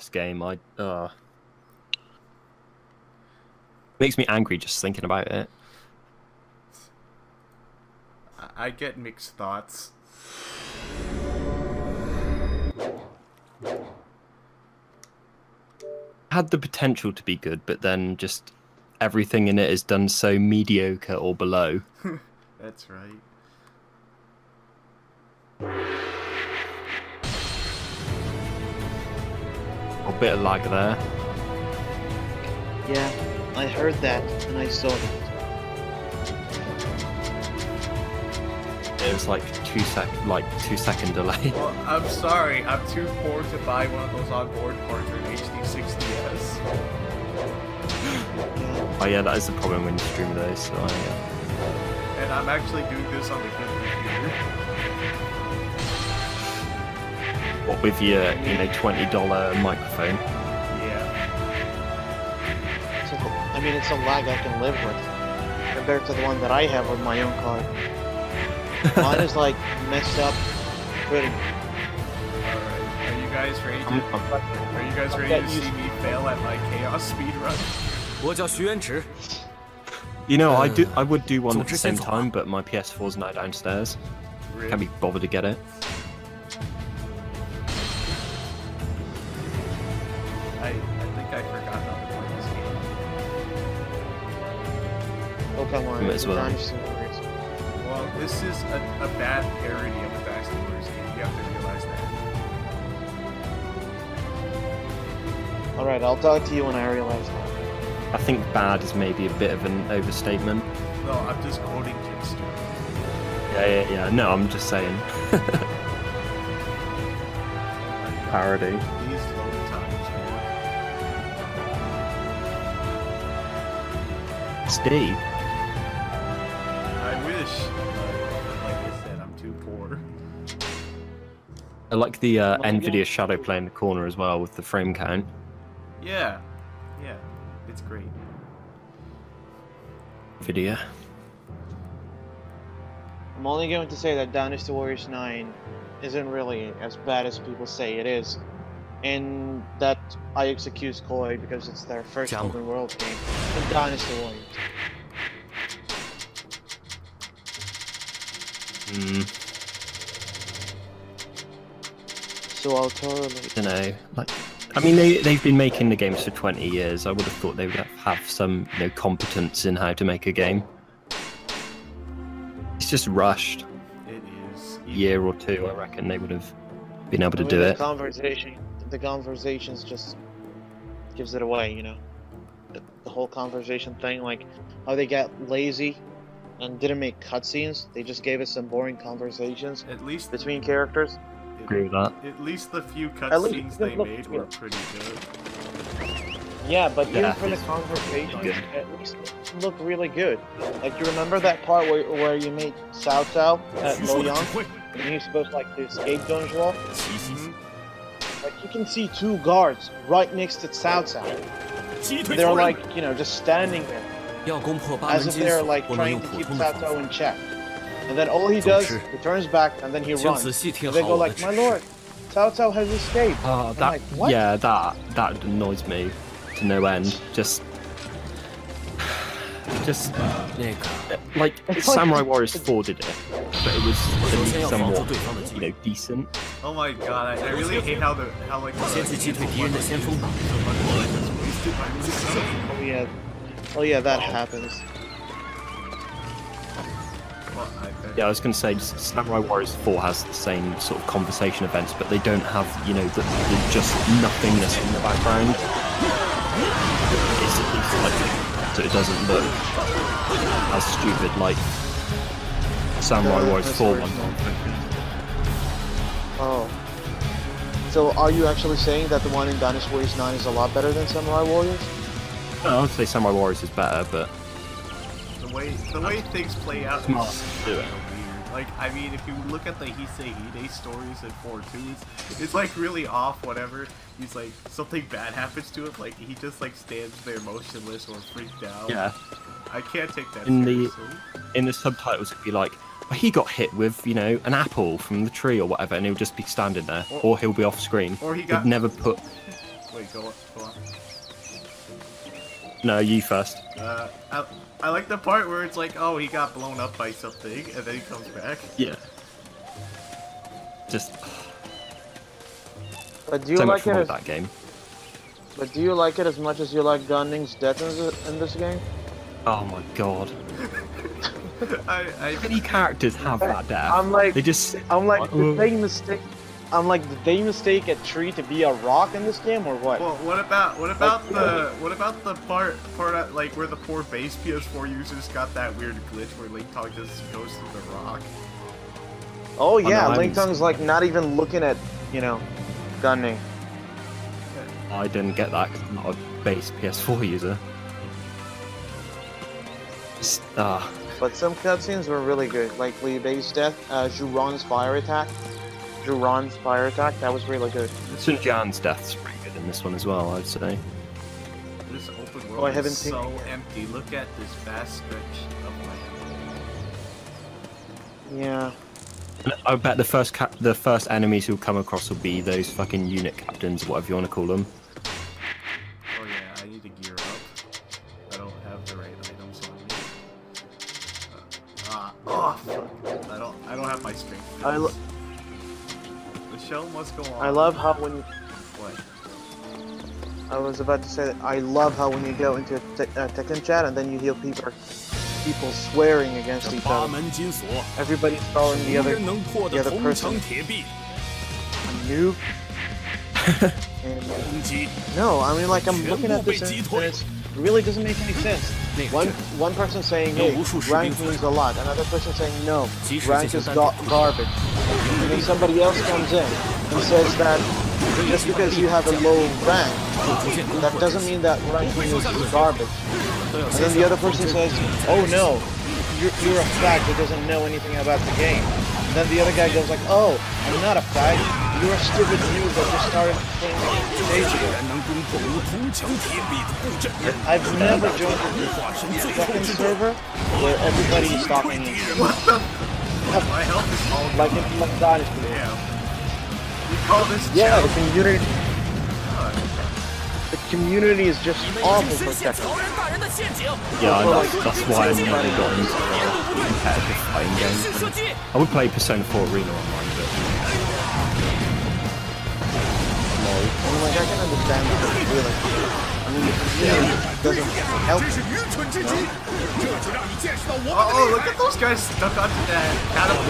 This game, makes me angry just thinking about it. I get mixed thoughts. Had the potential to be good, but then just everything in it is done so mediocre or below. That's right. A bit of lag there. Yeah, I heard that and I saw it. It was like 2 second delay. Well, I'm sorry, I'm too poor to buy one of those onboard cards for an HD 60S. Oh yeah, that is the problem when you stream those. So And I'm actually doing this on the good computer. What with your, $20 microphone? Yeah. I mean, it's a lag I can live with compared to the one that I have with my own card. Mine is like messed up pretty. Alright, are you guys ready to see me fail at my chaos speedrun? I would do one at the same time, but my PS4 is now downstairs. Really? Can't be bothered to get it. I think I forgot how to play this game. Oh, come on. Might as well. Dynasty. Well, this is a bad parody of a Dynasty game. You have to realize that. Alright, I'll talk to you when I realize that. I think bad is maybe a bit of an overstatement. No, I'm just quoting Jim Stewart. Yeah. No, I'm just saying. Parody. These load times, man. Steve. I wish, but like I said, I'm too poor. I like the NVIDIA shadow play in the corner as well with the frame count. Yeah, it's great. NVIDIA. I'm only going to say that Dynasty Warriors 9 isn't really as bad as people say it is. And that I excuse Koi because it's their first open world game in Dynasty Warriors. So I'll totally... I mean, they've been making the games for 20 years. I would have thought they would have some, competence in how to make a game. It's just rushed. It is. A year or two, I reckon they would have been able to do it. The conversations just gives it away, The whole conversation thing, like how they got lazy and didn't make cutscenes. They just gave us some boring conversations between characters. Agree with that. At least the few cutscenes they made were pretty good. Yeah, but even for the conversations, at least it looked really good. Like, you remember that part where you made Cao Cao at Lo Yang? And he was supposed to, to escape Zhong's wall? Like, you can see two guards right next to Cao Cao. They're just standing there. As if they're trying to keep Cao Cao in check. And then all he does, he turns back and then he runs. And they go like, "My lord, Cao Cao has escaped." What? Yeah, that annoys me to no end. Just Samurai Warriors 4 did it, but it was at least somewhat, decent. Oh my god, I really hate how Oh yeah, that happens. Yeah, I was going to say, Samurai Warriors 4 has the same sort of conversation events, but they don't have, the just nothingness in the background. So it doesn't look as stupid like Samurai Warriors 4 one. Oh. So are you actually saying that the one in Dynasty Warriors 9 is a lot better than Samurai Warriors? No, I would say Samurai Warriors is better, but... The way things play out Smart. is weird. Like, I mean, if you look at the Heisei Hide stories in 4-2, it's really off, whatever. He's something bad happens to him, he just stands there motionless or freaked out. Yeah. I can't take that seriously. In the subtitles, it'd be like, he got hit with, an apple from the tree or whatever, and he'll just be standing there, or he'll be off screen. Or he got... He'd never put... Wait, go on. No, you first. I like the part where it's like, oh, he got blown up by something, and then he comes back. Yeah. Just. But do you so like much it fun as, with that game. But do you like it as much as you like Gunning's death in this game? Oh my god. How many characters have that death? I'm like, they just. I'm like, did they mistake? I'm like, did they mistake a tree to be a rock in this game, or what? Well, what about the part like where the poor base PS4 users got that weird glitch where Link Tong just goes through the rock? Oh yeah, no, Link Tong's like not even looking at, you know, Gunning. I didn't get that because I'm not a base PS4 user. Just, But some cutscenes were really good, like Liu-Bei's death, Zhuron's fire attack. That was really good. Sun Jian's death's pretty good in this one as well, I'd say. This open world is so seen... empty. Look at this vast stretch of land. Yeah. I bet the first enemies you'll come across will be those fucking unit captains, whatever you want to call them. Oh yeah, I need to gear up. I don't have the right items on me. Oh fuck! I don't have my strength. The show must go on. I love how when. What? I was about to say that I love how when you go into Tekken chat and then you hear people swearing against each other. Everybody's calling the other person a noob. No, I mean, like, I'm looking at this and it really doesn't make any sense. One person saying, hey, rank means a lot. Another person saying, no, rank is garbage. And then somebody else comes in and says that just because you have a low rank, that doesn't mean that ranking is garbage. And then the other person says, oh no, you're a fag that doesn't know anything about the game. And then the other guy goes like, oh, I'm not a fag, you're a stupid noob that just started playing days ago. I've never joined a second server where everybody is talking each other. What the? My health is all like in Dynasty. Damn. You call this the community. The community is just awful for Tekken. Yeah, that's why I never got into competitive fighting games. I would play Persona 4 Arena online, but... I mean, like, I can understand that, really. I mean, the community doesn't help you, know? Oh, look at those guys stuck onto that catapult.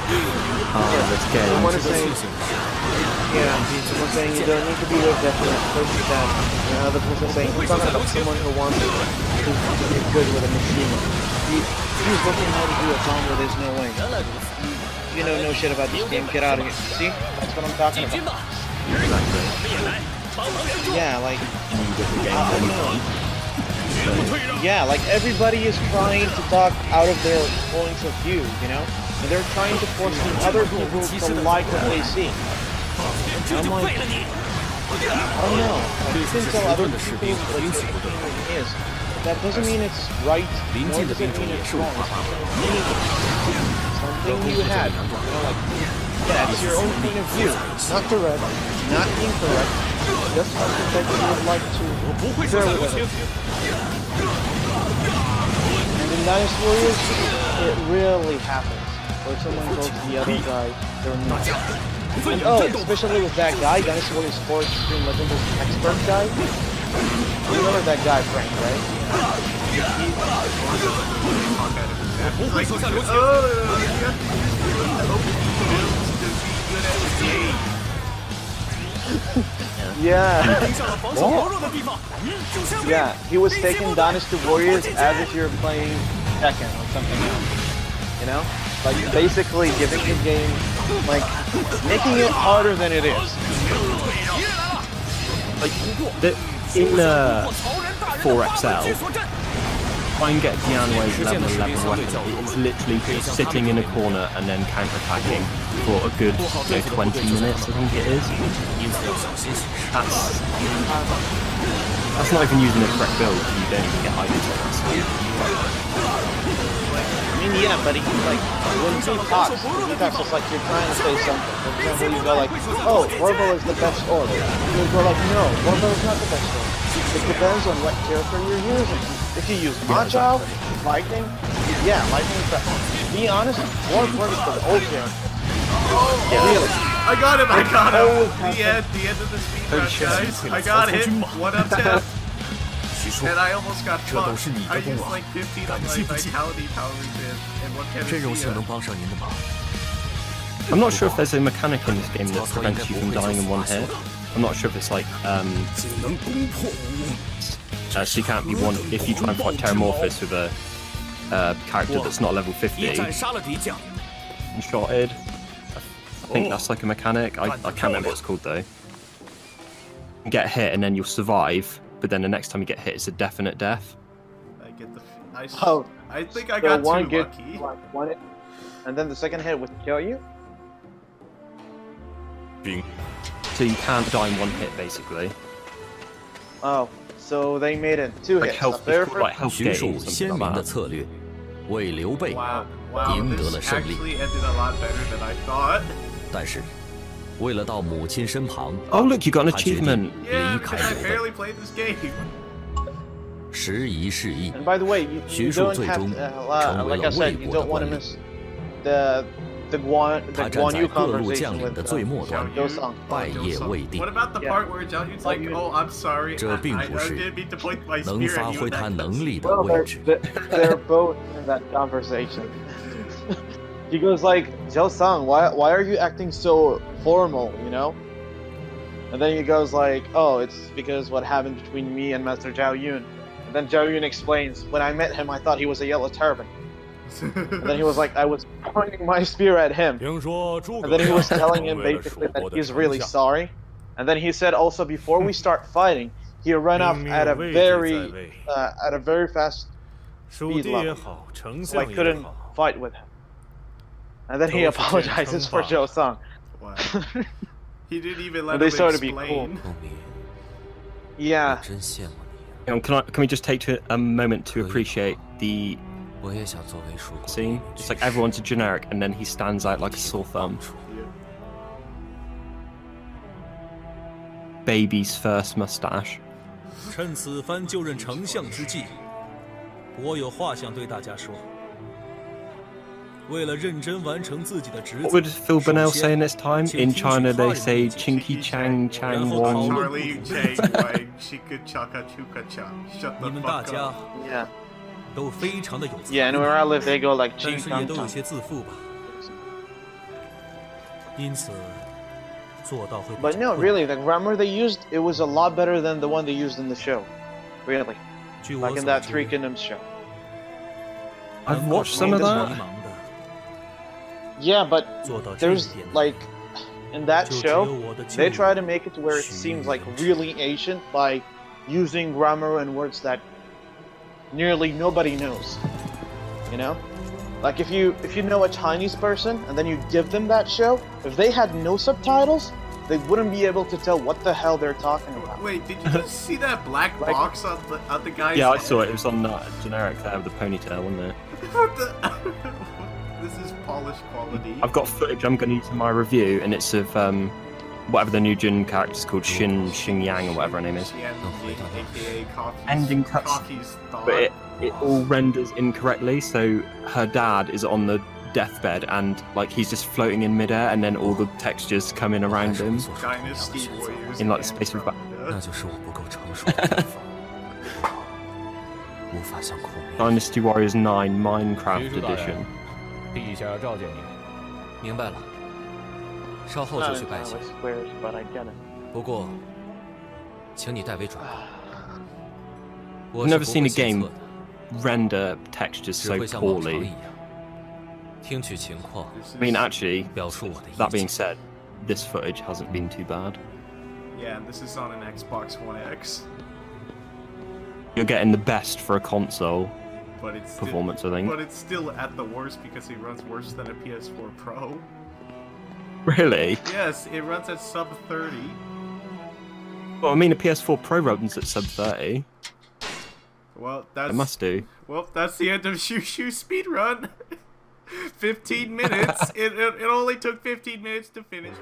Let's get someone is saying, someone saying you don't need to be with that person that, and another person saying, he's talking about someone who wants to get good with a machine. He's looking how to do a song where there's no way. You know no shit about this game, get out of here. See? That's what I'm talking about. Yeah, like, I don't know. Yeah, like everybody is trying to talk out of their points of view, you know? And they're trying to force the other people to like what they see. And I'm like, I don't know. Like, you can tell other people what the opinion is. That doesn't mean it's right, nor does it mean it's wrong. Something you had. You know, like, yeah, it's your own point of view. Not correct, not incorrect. Just something that you would like to share with it. And in Dynasty Warriors, it really happens. Where someone calls the other guy their noob. And oh, especially with that guy, Dynasty Warriors 4 Extreme Legendary Expert guy. You remember that guy, Frank, right? Yeah. Yeah, he was taking Dynasty Warriors as if you're playing Tekken or something else. You know? Like, basically giving the game, like, making it harder than it is. Like, in 4XL, try and get Dianwei's level 11 weapon. It's literally just sitting in a corner and then counter-attacking for a good 20 minutes, I think it is. That's not even using the correct build. You don't even get items on that side. I mean, yeah, but like when he talks, it's like you're trying to say something. For example, you go like, "Oh, Orbo is the best orb." You go like, "No, Orbo is not the best orb. It depends on what character you're using. If you use Machao, Lightning, yeah, Lightning is best. Be honest, Orb works for the old character. Yeah. Really. I got him. The end of the speedrun, guys. I got it. 1 up 10. And I almost got fucked. I used like 15 on my vitality power regen and 1 Panacea. I'm not sure if there's a mechanic in this game that prevents you from dying in 1 hit. I'm not sure if it's like, so you can't be one if you try and fight Terramorphous with a character that's not level 50. And shotted. I think that's like a mechanic. I can't remember what it's called though. You get hit and then you'll survive, but then the next time you get hit, it's a definite death. I get the. I think I got one too lucky. One hit, and then the second hit would kill you. So you can't die in 1 hit, basically. Oh, so they made it 2 like hits. Health, like health gain or something like that. Wow, this actually ended a lot better than I thought. Oh look, you got an achievement. Yeah, because I barely played this game. And by the way, you don't have to, like I said, you don't want to miss the Guan Yu conversation with Dosang. What about the part where Zhao Yun's like, "Oh, I'm sorry, I didn't mean to point my spear at you." Well, they're both in that conversation. He goes like, "Zhao-sang, why are you acting so formal, you know?" And then he goes like, "Oh, it's because what happened between me and Master Zhao Yun." And then Zhao Yun explains, "When I met him, I thought he was a yellow turban." And then he was like, "I was pointing my spear at him." And then he was telling him basically that he's really sorry. And then he said also, before we start fighting, he ran off at a very fast speed level, so I couldn't fight with him. And then he apologizes for Zhou-sang. Wow. He didn't even let him they started explain. To be cool. Yeah. Can we just take a moment to appreciate the scene? It's like everyone's a generic, and then he stands out like a sore thumb. Baby's first mustache. 趁此番就任丞相之际，我有话想对大家说。为了认真完成自己的职责， What would Phil Bonnell say in this time? In China, they say "Chinky Chang Chang Wong." Charlie Chang Wang Chika Chaka Chuka Cha. Shut the fuck up. Yeah. 都非常的有才。 Yeah, and where I live, they go like 但 Ching 是也 Kang 都有 Kang. 些自负吧。因此，做到会比较 But no, 困难。 really, the grammar they used, it was a lot better than the one they used in the show. Really. 据我 Like in 所 that 知 Three Kingdoms show. I've watched some of 迷 that. 茫的 Yeah, but 做到这一 there's 点， like in that 就只有 show, 我的舅 they 舅 try to make it to where it seems like really ancient by using grammar and words that nearly nobody knows. You know? Like if you know a Chinese person and then you give them that show, if they had no subtitles, they wouldn't be able to tell what the hell they're talking about. Wait, did you just see that black box on the guy's Yeah, I head? saw it. It was on that generic there with the ponytail, wasn't it? What the? This is polished quality. I've got footage I'm going to use in my review, and it's of whatever the new Jin character's called, Xing Yang or whatever her name is. AKA Coffee's, Ending cuts, Coffee's thought. but it all renders incorrectly. So her dad is on the deathbed, and like he's just floating in midair, and then all the textures come in around him Dynasty Warriors in like the space of about. 那就是我不够成熟的地方，无法像孔明。 Dynasty Warriors 9 Minecraft Edition. 陛下召见你。明白了，稍后 Not 就去拜见。 entirely squares, but I get it. 不过，请你代为转告。 I've never seen a game render textures 只 so 会像往常 poorly. 一样，听取情况， I mean, actually, 表述我的意 that being 见。 said, this footage hasn't been too bad. Yeah, this is on an Xbox One X. You're getting the best for a console But it's performance, I think. But it's still at the worst because it runs worse than a PS4 Pro. Really? Yes, it runs at sub 30. Well, I mean, a PS4 Pro runs at sub 30. Well, that's... It must do. Well, that's the end of Shoo Shoo Speedrun. 15 minutes. It only took 15 minutes to finish.